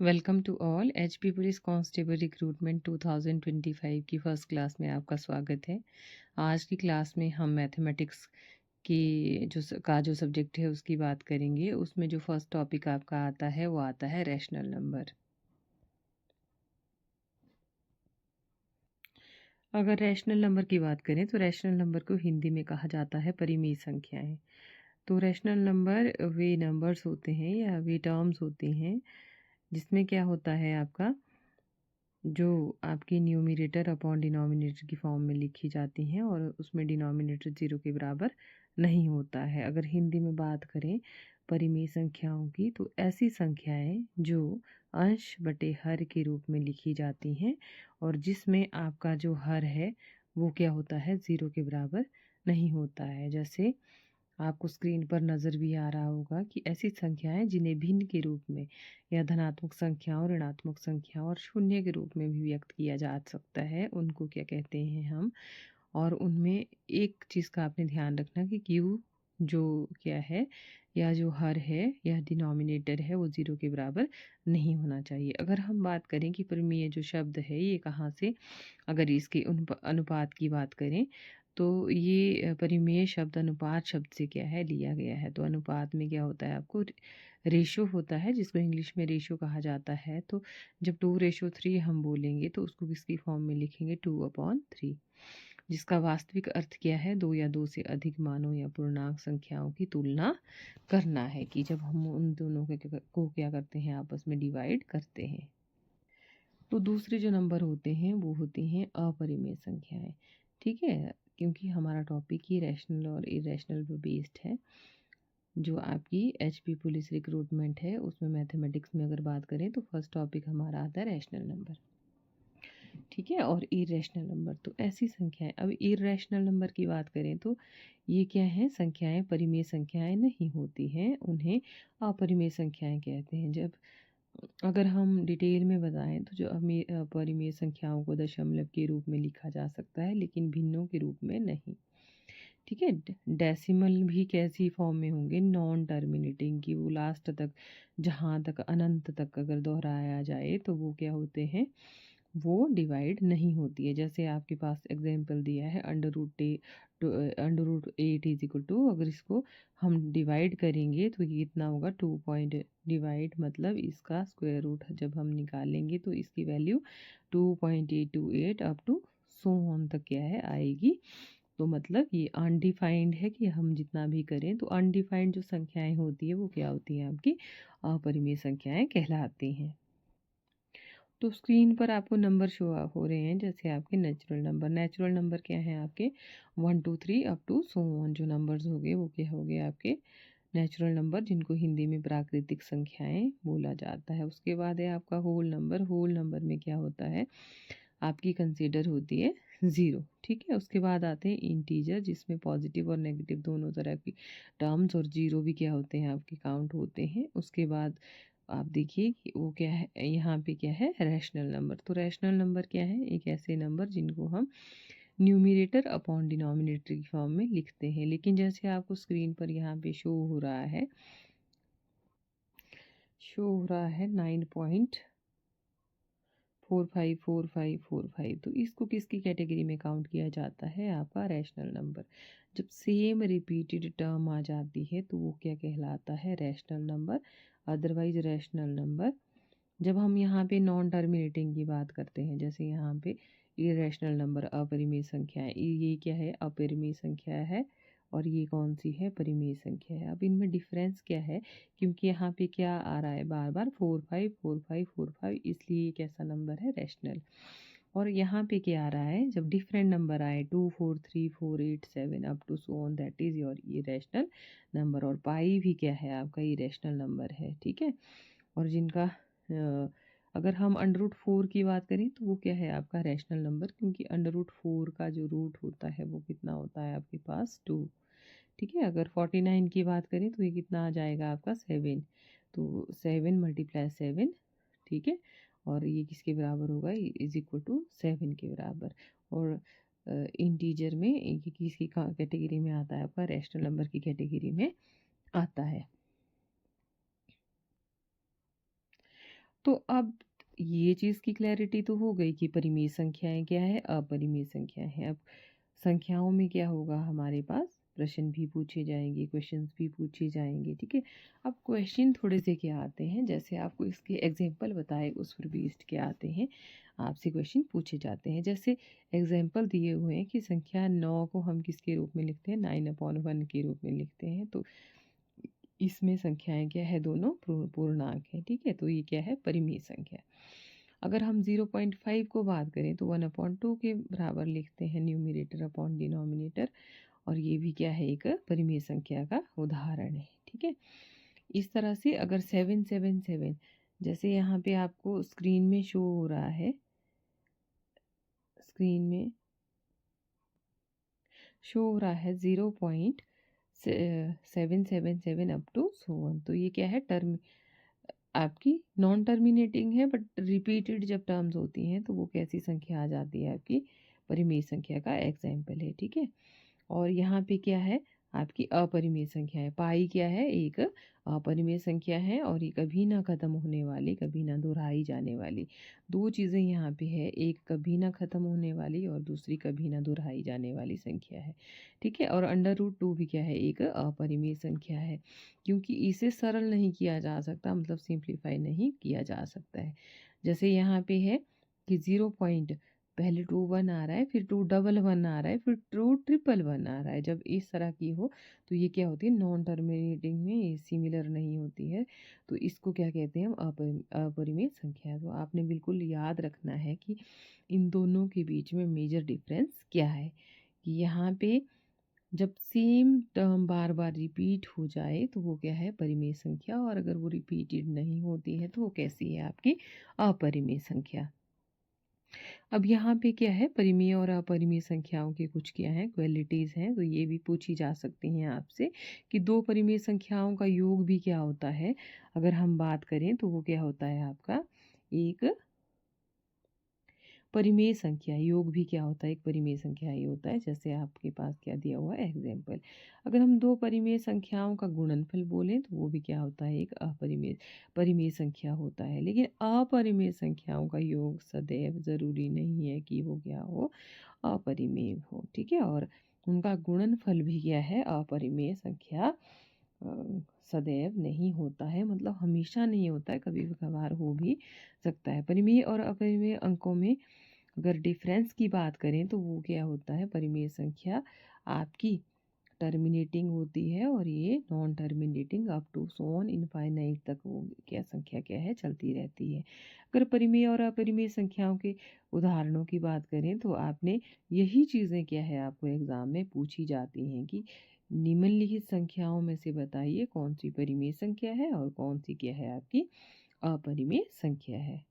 Welcome to all. HP police constable recruitment 2025 की first class में आपका स्वागत है। आज की क्लास में हम मैथमेटिक्स की जो सब्जेक्ट है उसकी बात करेंगे। उसमें जो फर्स्ट टॉपिक आपका आता है वो आता है रैशनल नंबर। अगर रैशनल नंबर की बात करें तो रैशनल नंबर को हिंदी में कहा जाता है परिमेय संख्याएं। तो रैशनल नंबर वे नंबर्स होते हैं या वे टर्म्स होते हैं जिसमें क्या होता है आपका जो आपकी न्यूमरेटर अपॉन डिनोमिनेटर की फॉर्म में लिखी जाती हैं और उसमें डिनोमिनेटर 0 के बराबर नहीं होता है। अगर हिंदी में बात करें परिमेय संख्याओं की तो ऐसी संख्याएं जो अंश बटे हर के रूप में लिखी जाती हैं और जिसमें आपका जो हर है वो क्या होता है 0 के बराबर नहीं होता है। जैसे आपको स्क्रीन पर नज़र भी आ रहा होगा कि ऐसी संख्याएं जिन्हें भिन्न के रूप में या धनात्मक संख्याओं, ऋणात्मक संख्याओं और शून्य के रूप में भी व्यक्त किया जा सकता है, उनको क्या कहते हैं हम। और उनमें एक चीज़ का आपने ध्यान रखना कि क्यू जो क्या है या जो हर है या डिनोमिनेटर है वो 0 के बराबर नहीं होना चाहिए। अगर हम बात करें कि परिमेय जो शब्द है ये कहाँ से, अगर इसके अनुपात की बात करें तो ये परिमेय शब्द अनुपात शब्द से क्या है लिया गया है। तो अनुपात में क्या होता है आपको रेशो होता है जिसको इंग्लिश में रेशो कहा जाता है। तो जब 2:3 हम बोलेंगे तो उसको किसकी फॉर्म में लिखेंगे 2/3, जिसका वास्तविक अर्थ क्या है 2 या 2 से अधिक मानों या पूर्णांक संख्याओं की तुलना करना है कि जब हम उन दोनों को क्या करते हैं आपस में डिवाइड करते हैं। तो दूसरे जो नंबर होते हैं वो होते हैं अपरिमेय संख्याएं। ठीक है, क्योंकि हमारा टॉपिक ही रैशनल और इरेशनल पे बेस्ड है। जो आपकी एचपी पुलिस रिक्रूटमेंट है उसमें मैथमेटिक्स में अगर बात करें तो फर्स्ट टॉपिक हमारा आता है रैशनल नंबर। ठीक है, और इरेशनल नंबर तो ऐसी संख्याएं। अब इरेशनल नंबर की बात करें तो ये क्या है, संख्याएं परिमेय संख्याएं नहीं होती हैं, उन्हें अपरिमेय संख्याएं कहते हैं। जब अगर हम डिटेल में बताएं तो जो परिमेय संख्याओं को दशमलव के रूप में लिखा जा सकता है लेकिन भिन्नों के रूप में नहीं। ठीक है, डेसिमल भी कैसी फॉर्म में होंगे, नॉन टर्मिनेटिंग की, वो लास्ट तक जहाँ तक अनंत तक अगर दोहराया जाए तो वो क्या होते हैं, वो डिवाइड नहीं होती है। जैसे आपके पास एग्जाम्पल दिया है under root 8 is equal to, अगर इसको हम डिवाइड करेंगे तो ये कितना होगा 2 पॉइंट डिवाइड, मतलब इसका स्क्वायर रूट जब हम निकालेंगे तो इसकी value 2.828 up to so on तक क्या है आएगी। तो मतलब ये अनडिफाइंड है कि हम जितना भी करें तो अनडिफाइंड जो संख्याएं होती है वो क्या होती हैं आपकी अपरिमेय संख्याएं कहलाती हैं। तो स्क्रीन पर आपको नंबर शो हो रहे हैं जैसे आपके नेचुरल नंबर। नेचुरल नंबर क्या है आपके 1 2 3 अप टू सो ऑन, जो नंबर्स हो गए वो क्या हो गए आपके नेचुरल नंबर, जिनको हिंदी में प्राकृतिक संख्याएं बोला जाता है। उसके बाद है आपका होल नंबर। होल नंबर में क्या होता है आपकी कंसीडर होती है 0। ठीक है, उसके बाद आते हैं इंटीजर जिसमें पॉजिटिव और नेगेटिव दोनों तरह की टर्म्स और 0 भी क्या होते हैं आपके काउंट होते हैं। उसके बाद आप देखिए कि वो क्या है, यहाँ पे क्या है रैशनल नंबर। तो रैशनल नंबर क्या है, एक ऐसे नंबर जिनको हम न्यूमरेटर अपॉन डिनोमिनेटर की फॉर्म में लिखते हैं। लेकिन जैसे आपको स्क्रीन पर यहाँ पे शो हो रहा है 9.454545, तो इसको किसकी कैटेगरी में काउंट किया जाता है, आपका रैशनल नंबर। जब सेम रिपीटेड टर्म आ जाती है तो वो क्या कहलाता है rational number, otherwise rational number. जब हम यहाँ पे नॉन टर्मिनेटिंग की बात करते हैं, जैसे यहाँ पे इरेशनल नंबर अपरिमेय संख्या है, ये क्या है अपरिमेय संख्या है और ये कौन सी है परिमेय संख्या है। अब इनमें डिफरेंस क्या है, क्योंकि यहाँ पे क्या आ रहा है बार बार 454545, इसलिए ये कैसा नंबर है रैशनल। और यहाँ पे क्या आ रहा है जब डिफरेंट नंबर आए 2 4 3 4 8 7 up to so on, that is your irrational number. और पाई भी क्या है आपका इरेशनल नंबर है। ठीक है, और जिनका अगर हम अंडर रूट 4 की बात करें तो वो क्या है आपका रैशनल नंबर, क्योंकि अंडर रूट 4 का जो रूट होता है वो कितना होता है आपके पास 2। ठीक है, अगर 49 की बात करें तो ये कितना आ जाएगा आपका 7। तो 7 × 7, ठीक है, और ये किसके बराबर होगा इज इक्वल टू 7 के बराबर। और इंटीजर में ये किसकी कैटेगरी में आता है आपका रैशनल नंबर की कैटेगरी में आता है। तो अब ये चीज़ की क्लैरिटी तो हो गई कि परिमेय संख्याएँ क्या है, अपरिमेय संख्याएँ हैं। अब संख्याओं में क्या होगा हमारे पास, प्रश्न भी पूछे जाएँगे, क्वेश्चंस भी पूछे जाएँगे, ठीक है। अब क्वेश्चन थोड़े से क्या आते हैं, जैसे आपको इसके एग्जांपल बताए उस पर बेस्ड क्या आते हैं, आपसे क्वेश्चन पूछे जाते हैं। जैसे एग्जांपल दिए हुए हैं कि संख्या 9 को हम किसके रूप में लिखते हैं, 9/1 के रूप में लिखते हैं। तो इसमें संख्याएं क्या है, दोनों पूर्णांक है, ठीक है। तो ये क्या है, परिमेय संख्या। अगर हम 0.5 को बात करें तो 1/2 के बराबर लिखते हैं, न्यूमरेटर अपॉन डिनोमिनेटर, और ये भी क्या है, एक परिमेय संख्या का उदाहरण है, ठीक है। इस तरह से अगर 777, जैसे यहाँ पे आपको स्क्रीन में शो हो रहा है, स्क्रीन में शो हो रहा है 0.777 अप टू सो वन। तो ये क्या है, टर्म आपकी नॉन टर्मिनेटिंग है, बट रिपीटेड जब टर्म्स होती हैं तो वो कैसी संख्या आ जाती है, आपकी परिमेय संख्या का एग्जाम्पल है, ठीक है। और यहाँ पे क्या है, आपकी अपरिमेय संख्या है। पाई क्या है, एक अपरिमेय संख्या है, और ये कभी ना खत्म होने वाली, कभी ना दोहराई जाने वाली। दो चीज़ें यहाँ पे है, एक कभी ना खत्म होने वाली और दूसरी कभी ना दोहराई जाने वाली संख्या है, ठीक है। और √2 भी क्या है, एक अपरिमेय संख्या है, क्योंकि इसे सरल नहीं किया जा सकता, मतलब सिंप्लीफाई नहीं किया जा सकता है। जैसे यहाँ पे है कि 0 पॉइंट, पहले 2 1 आ रहा है, फिर 2 1 1 आ रहा है, फिर 2 1 1 आ रहा है। जब इस तरह की हो तो ये क्या होती है, नॉन टर्मिनेटिंग में, ये सिमिलर नहीं होती है। तो इसको क्या कहते हैं हम, अपरिमेय संख्या। तो आपने बिल्कुल याद रखना है कि इन दोनों के बीच में मेजर डिफरेंस क्या है, कि यहाँ पे जब सेम टर्म बार बार रिपीट हो जाए तो वो क्या है, परिमेय संख्या, और अगर वो रिपीटेड नहीं होती है तो वो कैसी है, आपकी अपरिमेय संख्या। अब यहाँ पे क्या है, परिमेय और अपरिमेय संख्याओं के कुछ क्या है, क्वालिटीज़ हैं, तो ये भी पूछी जा सकती हैं आपसे कि दो परिमेय संख्याओं का योग भी क्या होता है। अगर हम बात करें तो वो क्या होता है, आपका एक परिमेय संख्या। योग भी क्या होता है, एक परिमेय संख्या ही होता है। जैसे आपके पास क्या दिया हुआ है एग्जाम्पल, अगर हम दो परिमेय संख्याओं का गुणनफल बोलें तो वो भी क्या होता है, एक परिमेय संख्या होता है। लेकिन अपरिमेय संख्याओं का योग सदैव ज़रूरी नहीं है कि वो क्या हो, अपरिमेय हो, ठीक है। और उनका गुणनफल भी क्या है, अपरिमेय संख्या सदैव नहीं होता है, मतलब हमेशा नहीं होता है, कभी कभार हो भी सकता है। परिमेय और अपरिमेय अंकों में अगर डिफरेंस की बात करें तो वो क्या होता है, परिमेय संख्या आपकी टर्मिनेटिंग होती है, और ये non terminating up to so on infinite तक वो क्या संख्या क्या है, चलती रहती है। अगर परिमेय और अपरिमेय संख्याओं के उदाहरणों की बात करें तो आपने यही चीज़ें क्या है, आपको एग्जाम में पूछी जाती हैं कि निम्नलिखित संख्याओं में से बताइए कौन सी परिमेय संख्या है और कौन सी क्या है, आपकी अपरिमेय संख्या है।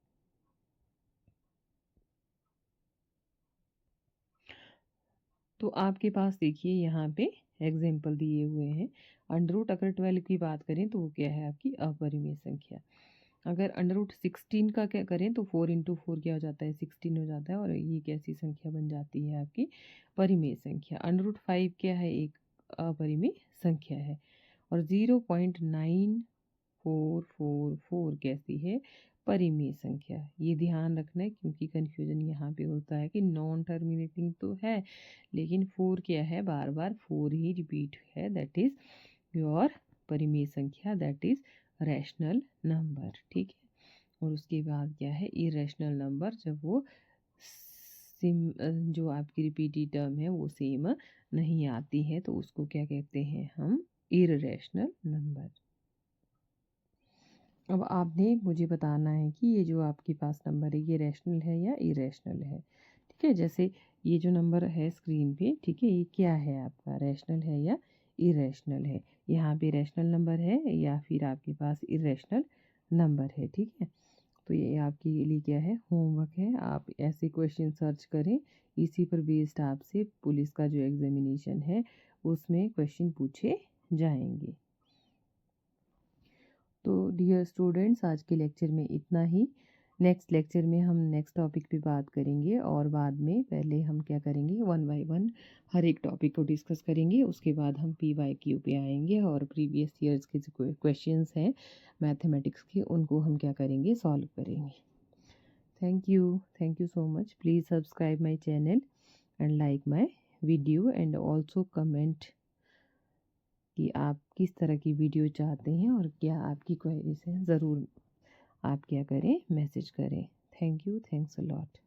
तो आपके पास देखिए यहाँ पे एग्जाम्पल दिए हुए हैं। अंडर अगर 12 की बात करें तो वो क्या है, आपकी अपरिमेय संख्या। अगर √16 का क्या करें तो 4 × 4 क्या हो जाता है, 16 हो जाता है, और ये कैसी संख्या बन जाती है, आपकी परिमेय संख्या। √5 क्या है, एक अपरिमेय संख्या है। और 0.9444 कैसी है, परिमेय संख्या। ये ध्यान रखना है, क्योंकि कन्फ्यूजन यहाँ पे होता है कि नॉन टर्मिनेटिंग तो है, लेकिन 4 क्या है, बार बार 4 ही रिपीट है, दैट इज योर परिमेय संख्या, दैट इज रैशनल नंबर, ठीक है। और उसके बाद क्या है, इरेशनल नंबर, जब वो जो आपकी रिपीटेड टर्म है वो सेम नहीं आती है तो उसको क्या कहते हैं हम, इरेशनल नंबर। अब आपने मुझे बताना है कि ये जो आपके पास नंबर है ये रैशनल है या इरेशनल है, ठीक है। जैसे ये जो नंबर है स्क्रीन पे, ठीक है, ये क्या है, आपका रैशनल है या इरेशनल है। यहाँ पे रैशनल नंबर है या फिर आपके पास इरेशनल नंबर है, ठीक है। तो ये आपके लिए क्या है, होमवर्क है, आप ऐसे क्वेश्चन सर्च करें, इसी पर बेस्ड आपसे पुलिस का जो एग्जामिनेशन है उसमें क्वेश्चन पूछे जाएंगे। तो डियर स्टूडेंट्स, आज के लेक्चर में इतना ही। नेक्स्ट लेक्चर में हम नेक्स्ट टॉपिक पे बात करेंगे और बाद में पहले हम क्या करेंगे, 1 बाय 1 हर एक टॉपिक को डिस्कस करेंगे। उसके बाद हम PYQ पे आएंगे और प्रीवियस ईयर्स के जो क्वेश्चंस हैं मैथमेटिक्स के उनको हम क्या करेंगे, सॉल्व करेंगे। Thank you so much. Please subscribe my channel and like my video and also comment कि आप किस तरह की वीडियो चाहते हैं और क्या आपकी क्वेरीज हैं। ज़रूर आप क्या करें, मैसेज करें। Thank you, thanks a lot.